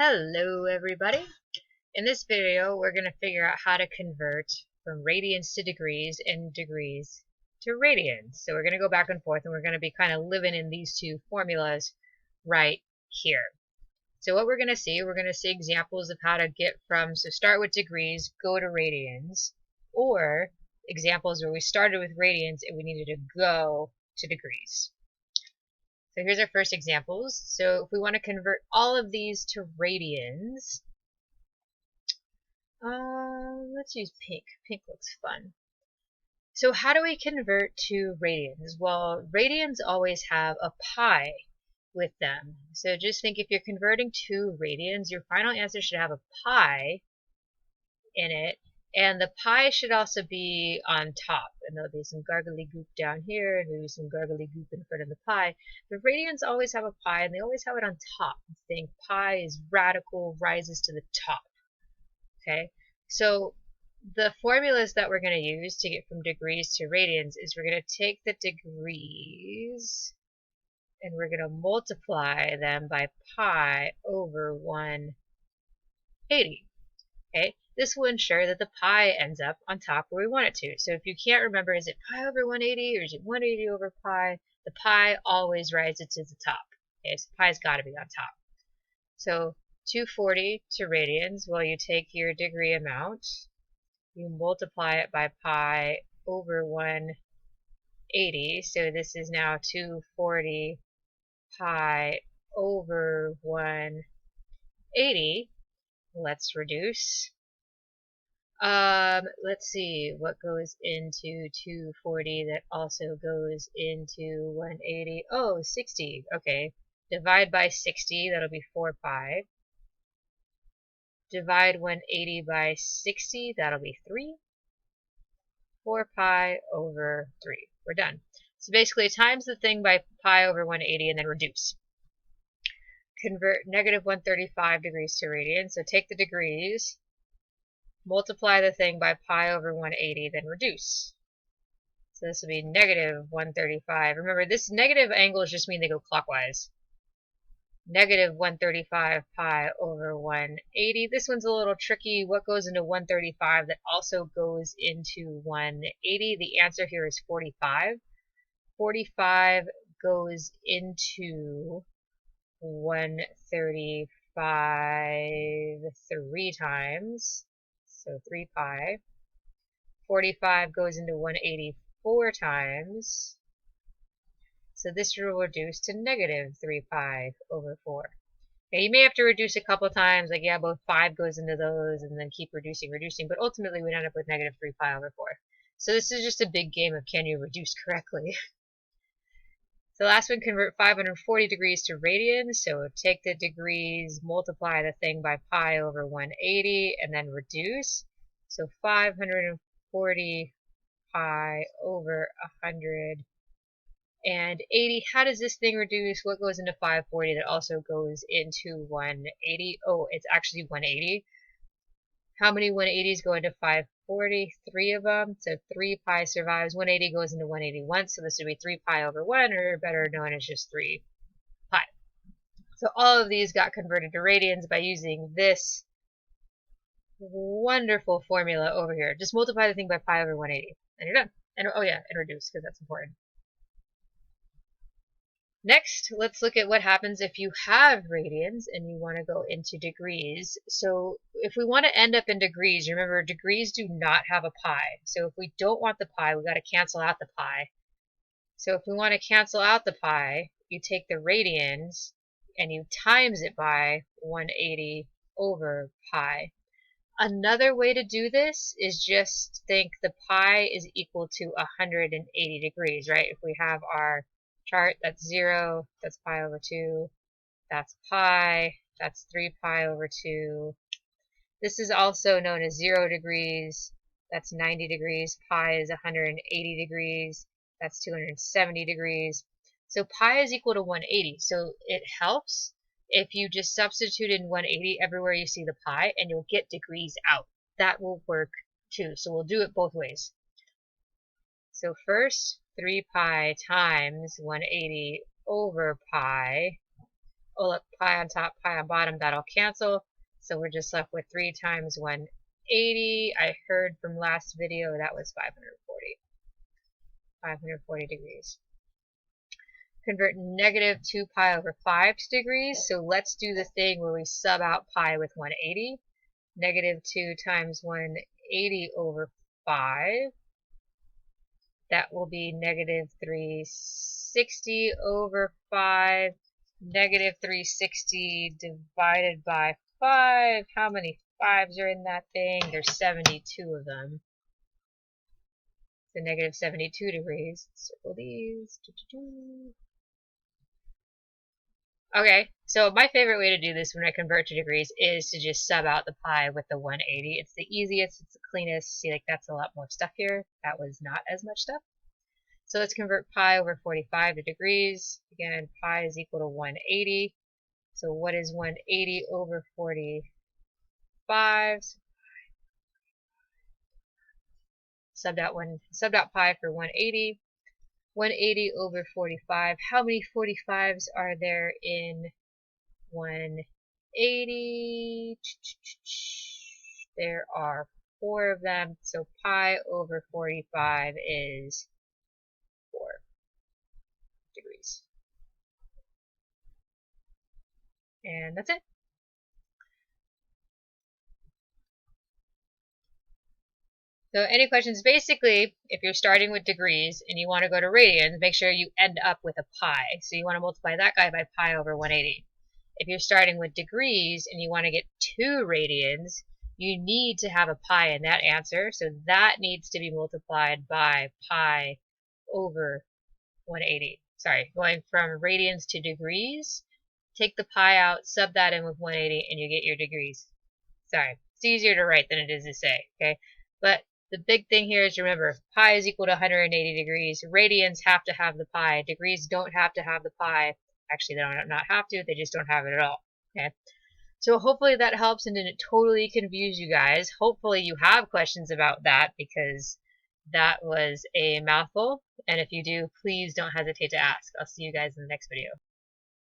Hello everybody! In this video we're going to figure out how to convert from radians to degrees and degrees to radians. So we're going to go back and forth and we're going to be kind of living in these two formulas right here. So what we're going to see examples of how to get from, so start with degrees, go to radians, or examples where we started with radians and we needed to go to degrees. So here's our first examples. So if we want to convert all of these to radians, let's use pink. Pink looks fun. So how do we convert to radians? Well, radians always have a pi with them. So just think, if you're converting to radians, your final answer should have a pi in it. And the pi should also be on top, and there'll be some gargly goop down here, and maybe some gargly goop in front of the pi. The radians always have a pi, and they always have it on top. Think pi is radical, rises to the top. Okay, so the formulas that we're going to use to get from degrees to radians is we're going to take the degrees, and we're going to multiply them by pi over 180. Okay, this will ensure that the pi ends up on top where we want it to. So if you can't remember, is it pi over 180 or is it 180 over pi? The pi always rises to the top. Okay, so pi's got to be on top. So 240 to radians, well, you take your degree amount, you multiply it by pi over 180. So this is now 240 pi over 180. Let's reduce. Let's see what goes into 240 that also goes into 180. Oh, 60. Okay. Divide by 60, that'll be 4 pi. Divide 180 by 60, that'll be 3. 4 pi over 3. We're done. So basically times the thing by pi over 180 and then reduce. Convert negative 135 degrees to radians. So take the degrees, multiply the thing by pi over 180, then reduce. So this will be negative 135. Remember, this negative angles just mean they go clockwise. Negative 135 pi over 180. This one's a little tricky. What goes into 135 that also goes into 180? The answer here is 45. 45 goes into 135 3 times, so 3 pi. 45 goes into 180 4 times, so this will reduce to negative 3 pi over 4. Okay, you may have to reduce a couple times, like yeah, both 5 goes into those, and then keep reducing, but ultimately we end up with negative 3 pi over 4. So this is just a big game of can you reduce correctly. The last one, convert 540 degrees to radians. So take the degrees, multiply the thing by pi over 180, and then reduce. So 540 pi over 180. How does this thing reduce? What goes into 540 that also goes into 180? Oh, it's actually 180. How many 180s go into 540? 3 of them. So 3 pi survives. 180 goes into 181. So this would be 3 pi over 1, or better known as just 3 pi. So all of these got converted to radians by using this wonderful formula over here. Just multiply the thing by pi over 180. And you're done. And oh yeah, and reduce, because that's important. Next, let's look at what happens if you have radians and you want to go into degrees. So if we want to end up in degrees, remember degrees do not have a pi. So if we don't want the pi, we've got to cancel out the pi. So if we want to cancel out the pi, you take the radians and you times it by 180 over pi. Another way to do this is just think the pi is equal to 180 degrees, right? If we have our chart, that's 0, that's pi over 2, that's pi, that's 3 pi over 2. This is also known as 0 degrees, that's 90 degrees, pi is 180 degrees, that's 270 degrees. So pi is equal to 180, so it helps if you just substitute in 180 everywhere you see the pi, and you'll get degrees out. That will work too, so we'll do it both ways. So first, 3 pi times 180 over pi oh look, pi on top, pi on bottom, that'll cancel. So we're just left with 3 times 180. I heard from last video that was 540. 540 degrees. Convert negative 2 pi over 5 to degrees. So let's do the thing where we sub out pi with 180. Negative 2 times 180 over 5. That will be negative 360 over 5. Negative 360 divided by 5. How many 5s are in that thing? There's 72 of them. So negative 72 degrees. Circle these. Okay, so my favorite way to do this when I convert to degrees is to just sub out the pi with the 180. It's the easiest, it's the cleanest. See, like that's a lot more stuff here. That was not as much stuff. So let's convert pi over 45 to degrees. Again, pi is equal to 180. So what is 180 over 45? Subbed out pi for 180. 180 over 45. How many 45s are there in 180? There are 4 of them. So pi over 45 is 4 degrees. And that's it. So any questions? Basically, if you're starting with degrees and you want to go to radians, make sure you end up with a pi. So you want to multiply that guy by pi over 180. If you're starting with degrees and you want to get 2 radians, you need to have a pi in that answer. So that needs to be multiplied by pi over 180. Sorry, going from radians to degrees, take the pi out, sub that in with 180, and you get your degrees. Sorry, it's easier to write than it is to say, okay? But the big thing here is remember, pi is equal to 180 degrees. Radians have to have the pi. Degrees don't have to have the pi. Actually, they don't not have to. They just don't have it at all. Okay. So hopefully that helps and didn't totally confuse you guys. Hopefully you have questions about that because that was a mouthful. And if you do, please don't hesitate to ask. I'll see you guys in the next video.